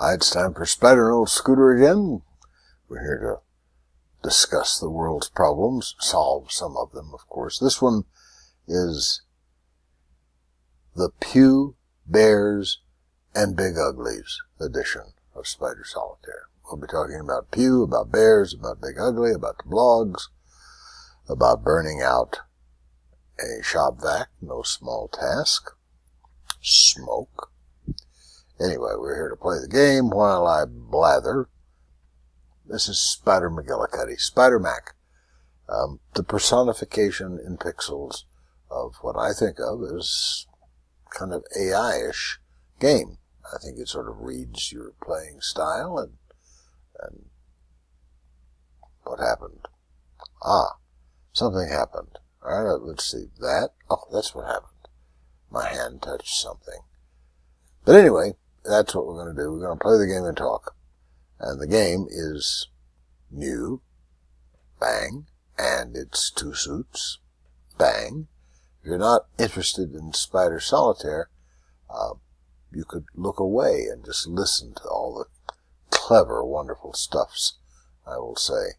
Hi, it's time for Spider and Old Scooter again. We're here to discuss the world's problems, solve some of them, of course. This one is the Pew Bears and Big Uglies edition of Spider Solitaire. We'll be talking about Pew, about Bears, about Big Ugly, about the blogs, about burning out a shop vac, no small task, smoke. Anyway, we're here to play the game while I blather. This is Spider McGillicuddy, Spider Mac, the personification in pixels of what I think of as kind of AI-ish game. I think it sort of reads your playing style and what happened? Something happened. All right, let's see. That's what happened. My hand touched something. But anyway, that's what we're going to do. We're going to play the game and talk. And the game is new, bang, and it's 2 suits, bang. If you're not interested in Spider Solitaire, you could look away and just listen to all the clever, wonderful stuffs, I will say.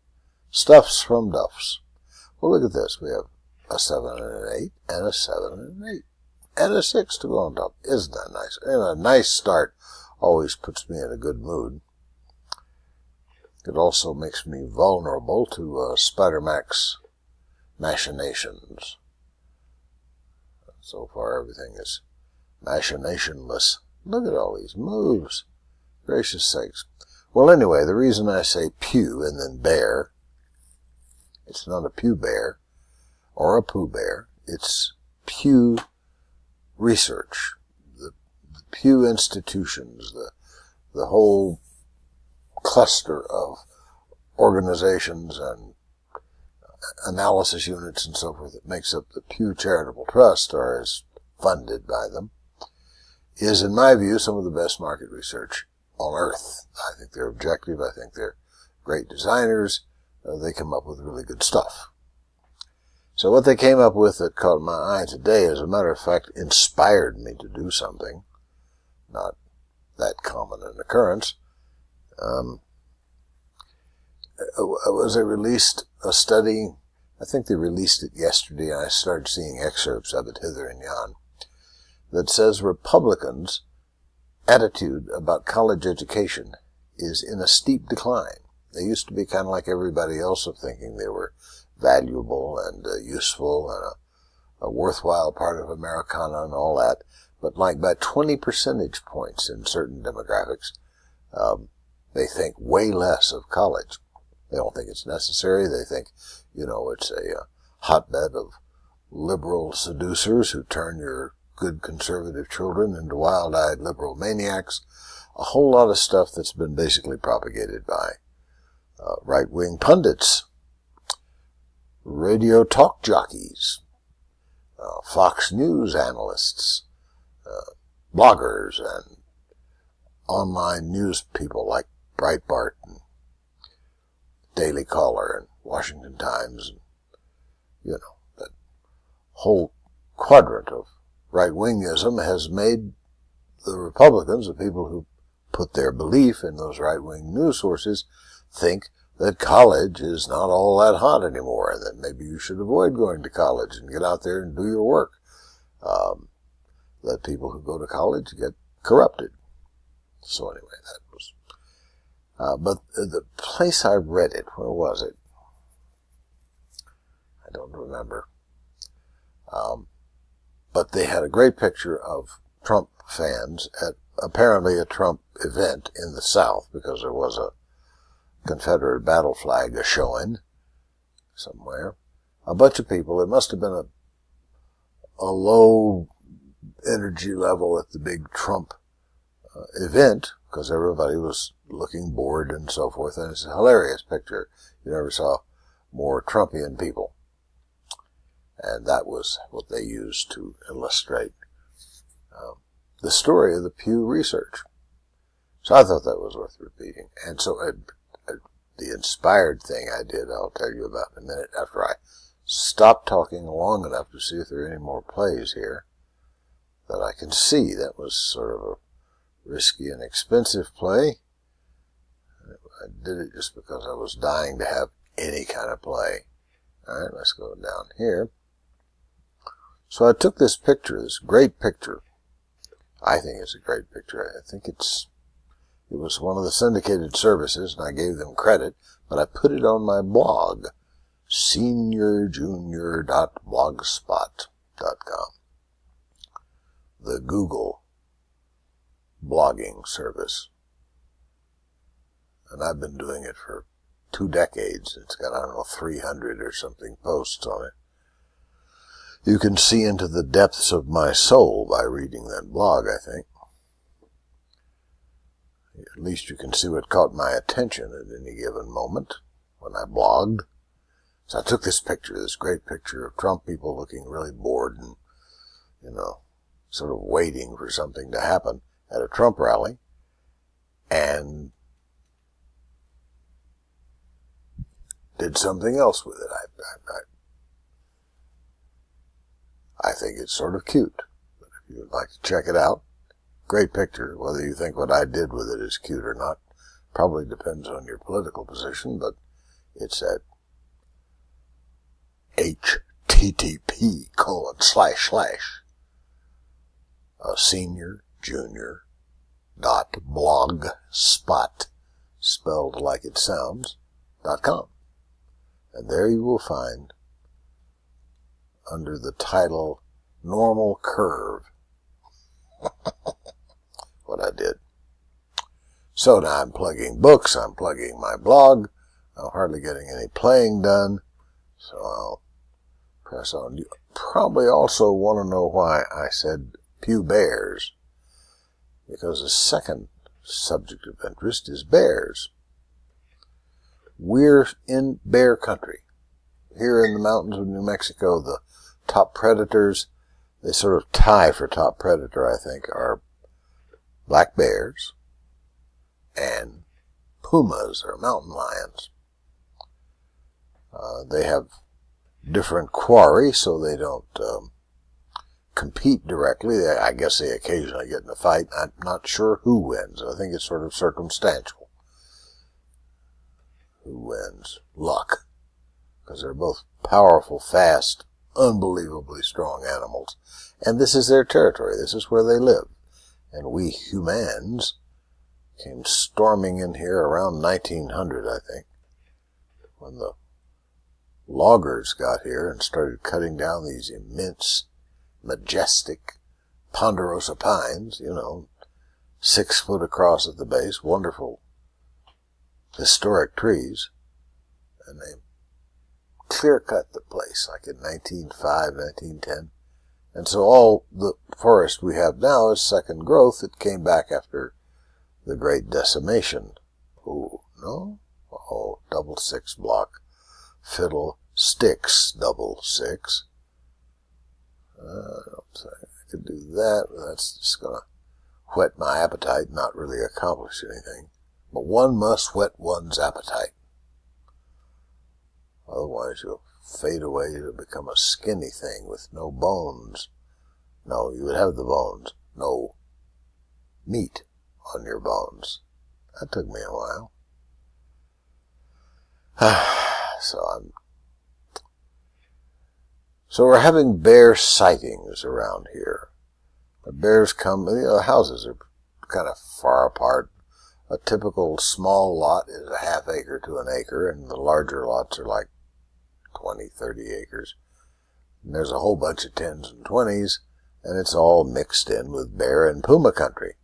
Stuffs from Duffs. Well, look at this. We have a 7 and an 8, and a 7 and an 8. And a 6 to go on top. Isn't that nice? And a nice start always puts me in a good mood. It also makes me vulnerable to Spider Mac's machinations. So far, everything is machinationless. Look at all these moves. Gracious sakes. Well, anyway, the reason I say Pew and then Bear, it's not a Pew Bear or a Pooh Bear. It's Pew Research, the Pew institutions, the whole cluster of organizations and analysis units and so forth that makes up the Pew Charitable Trust, or is funded by them, is, in my view, some of the best market research on earth. I think they're objective. I think they're great designers. They come up with really good stuff. So what they came up with that caught my eye today, as a matter of fact, inspired me to do something, not that common an occurrence, was they released a study. I think they released it yesterday, and I started seeing excerpts of it hither and yon, that says Republicans' attitude about college education is in a steep decline. They used to be kind of like everybody else, of thinking they were valuable and useful and a worthwhile part of Americana and all that. But like by 20 percentage points in certain demographics, they think way less of college. They don't think it's necessary. They think, it's a hotbed of liberal seducers who turn your good conservative children into wild-eyed liberal maniacs. A whole lot of stuff that's been basically propagated by right-wing pundits, radio talk jockeys, Fox News analysts, bloggers, and online news people like Breitbart and Daily Caller and Washington Times, and, that whole quadrant of right-wingism has made the Republicans, the people who put their belief in those right-wing news sources, think that college is not all that hot anymore, and that maybe you should avoid going to college and get out there and do your work. That people who go to college get corrupted. So anyway, that was... but the place I read it, where was it? I don't remember. But they had a great picture of Trump fans at apparently a Trump event in the South, because there was a Confederate battle flag a-showing somewhere. A bunch of people. It must have been a low energy level at the big Trump event, because everybody was looking bored and so forth, and it's a hilarious picture. You never saw more Trumpian people. And that was what they used to illustrate the story of the Pew Research. So I thought that was worth repeating. And so the inspired thing I did, I'll tell you about in a minute, after I stopped talking long enough to see if there are any more plays here that I can see. That was sort of a risky and expensive play. I did it just because I was dying to have any kind of play. Alright, let's go down here. So I took this picture, this great picture. I think it's a great picture. I think it was one of the syndicated services, and I gave them credit, but I put it on my blog, seniorjunior.blogspot.com, the Google blogging service. And I've been doing it for 2 decades. It's got, I don't know, 300 or something posts on it. You can see into the depths of my soul by reading that blog, I think. At least you can see what caught my attention at any given moment when I blogged. So I took this picture, this great picture of Trump people looking really bored and, sort of waiting for something to happen at a Trump rally, and did something else with it. I think it's sort of cute. But if you'd like to check it out, great picture. Whether you think what I did with it is cute or not probably depends on your political position, but it's at http://seniorjunior.blogspot, spelled like it sounds, .com. And there you will find, under the title Normal Curve, what I did. So now I'm plugging books, I'm plugging my blog, I'm hardly getting any playing done, so I'll press on. You probably also want to know why I said Pew Bears, because the second subject of interest is bears. We're in bear country. Here in the mountains of New Mexico, the top predators, they sort of tie for top predator, I think, are black bears and pumas, or mountain lions. They have different quarry, so they don't compete directly. I guess they occasionally get in a fight. I'm not sure who wins. I think it's sort of circumstantial. Who wins? Luck. Because they're both powerful, fast, unbelievably strong animals. And this is their territory. This is where they live. And we humans came storming in here around 1900, I think, when the loggers got here and started cutting down these immense, majestic ponderosa pines, 6 foot across at the base, wonderful, historic trees, and they clear-cut the place, like in 1905, 1910. And so all the forest we have now is second growth. It came back after the Great Decimation. Oh, no? Oh, 6 block fiddle sticks, 6. I could do that, but that's just going to whet my appetite, not really accomplish anything. But one must whet one's appetite. Otherwise you'll fade away to become a skinny thing with no bones. No, you would have the bones. No meat on your bones. That took me a while. So we're having bear sightings around here. The bears come, the houses are kind of far apart. A typical small lot is a half acre to an acre, and the larger lots are like 20, 30 acres. And there's a whole bunch of 10s and 20s, and it's all mixed in with bear and puma country.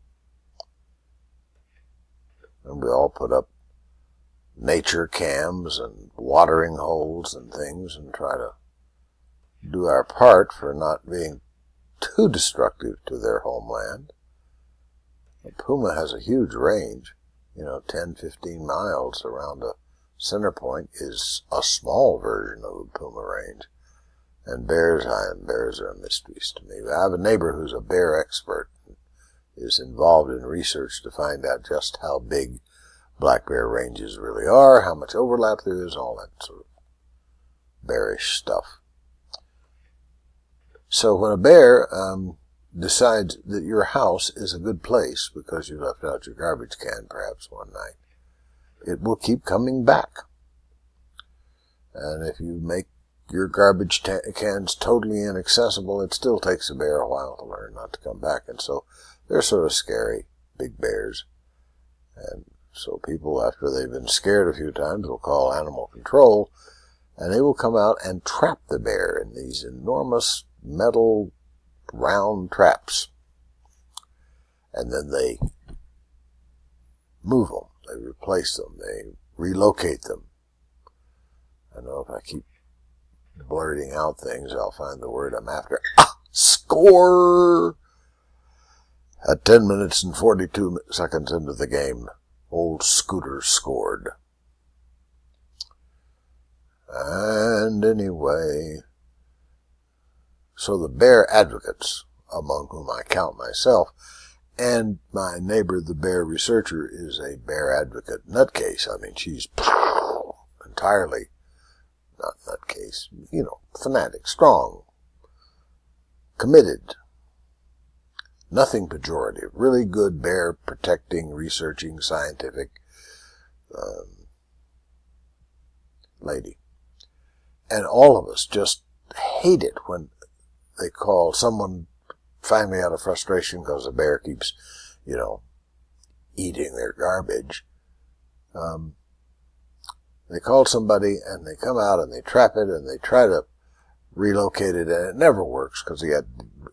And we all put up nature cams and watering holes and things and try to do our part for not being too destructive to their homeland. The puma has a huge range. 10, 15 miles around a center point is a small version of the puma range. And bears are mysteries to me. I have a neighbor who's a bear expert and is involved in research to find out just how big black bear ranges really are, how much overlap there is, all that sort of bearish stuff. So when a bear decides that your house is a good place because you left out your garbage can perhaps one night, it will keep coming back. And if you make your garbage cans totally inaccessible, it still takes a bear a while to learn not to come back. And so they're sort of scary, big bears. And so people, after they've been scared a few times, will call animal control, and they will come out and trap the bear in these enormous metal round traps. And then they move them, they replace them, they relocate them. I know if I keep blurting out things, I'll find the word I'm after. Score! At 10 minutes and 42 seconds into the game, old Scooter scored. And anyway, so the bear advocates, among whom I count myself, and my neighbor, the bear researcher, is a bear advocate nutcase. I mean, she's entirely, not nutcase, fanatic, strong, committed, nothing pejorative, really good bear protecting, researching, scientific lady. And all of us just hate it when they call someone finally out of frustration because the bear keeps, eating their garbage. They call somebody and they come out and they trap it and they try to relocate it, and it never works because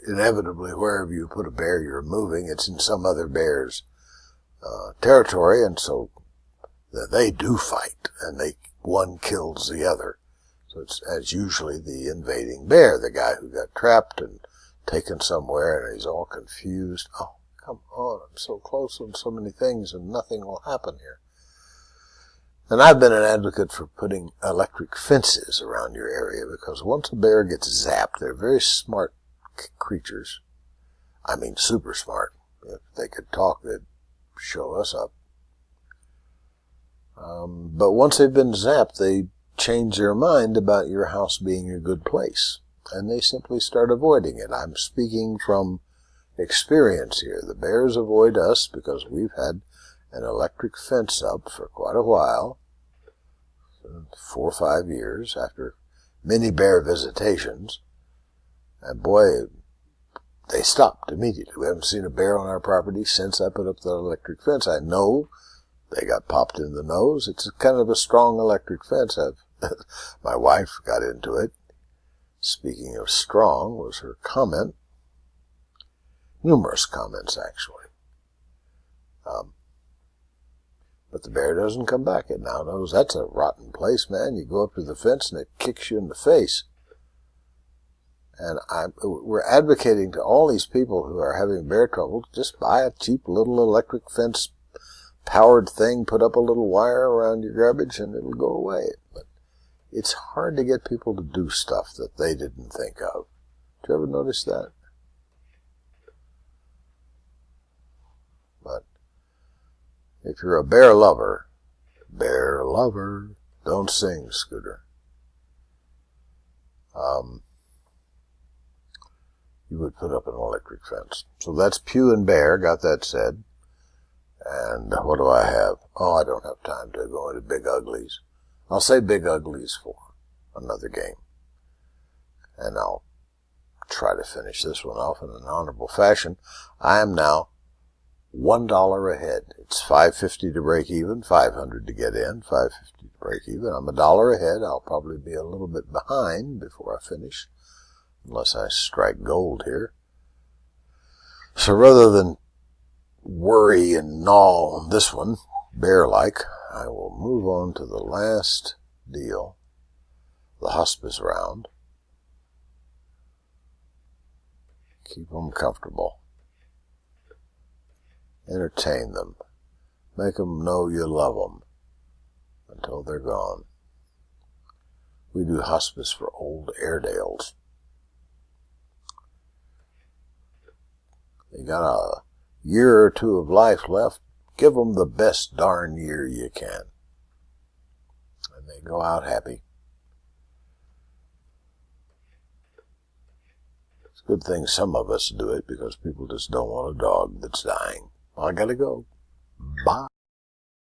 inevitably wherever you put a bear you're moving, it's in some other bear's territory, and so they do fight and one kills the other. So it's usually the invading bear, the guy who got trapped and taken somewhere and he's all confused. Oh, come on, I'm so close on so many things and nothing will happen here. And I've been an advocate for putting electric fences around your area because once a bear gets zapped, they're very smart creatures. I mean, super smart. If they could talk, they'd show us up. But once they've been zapped, they change their mind about your house being a good place, and they simply start avoiding it. I'm speaking from experience here. The bears avoid us because we've had an electric fence up for quite a while, 4 or 5 years after many bear visitations, and boy, they stopped immediately. We haven't seen a bear on our property since I put up the electric fence. I know they got popped in the nose. It's kind of a strong electric fence. My wife got into it. Speaking of strong was her comment. Numerous comments, actually. But the bear doesn't come back. It now knows that's a rotten place, man. You go up to the fence and it kicks you in the face. And we're advocating to all these people who are having bear trouble, just buy a cheap little electric fence powered thing, put up a little wire around your garbage, and it'll go away. But it's hard to get people to do stuff that they didn't think of. Did you ever notice that? But if you're a bear lover, don't sing, Scooter. You would put up an electric fence. So that's Pew and Bear, got that said. And what do I have? Oh, I don't have time to go into Big Uglies. I'll say Big Uglies for another game. And I'll try to finish this one off in an honorable fashion. I am now $1 ahead. It's $5.50 to break even, $500 to get in, $5.50 to break even. I'm $1 ahead. I'll probably be a little bit behind before I finish, unless I strike gold here. So rather than worry and gnaw on this one, bear-like, I will move on to the last deal, the hospice round. Keep them comfortable. Entertain them. Make them know you love them until they're gone. We do hospice for old Airedales. They got a year or two of life left. Give them the best darn year you can. And they go out happy. Good thing some of us do it because people just don't want a dog that's dying. I gotta go. Bye.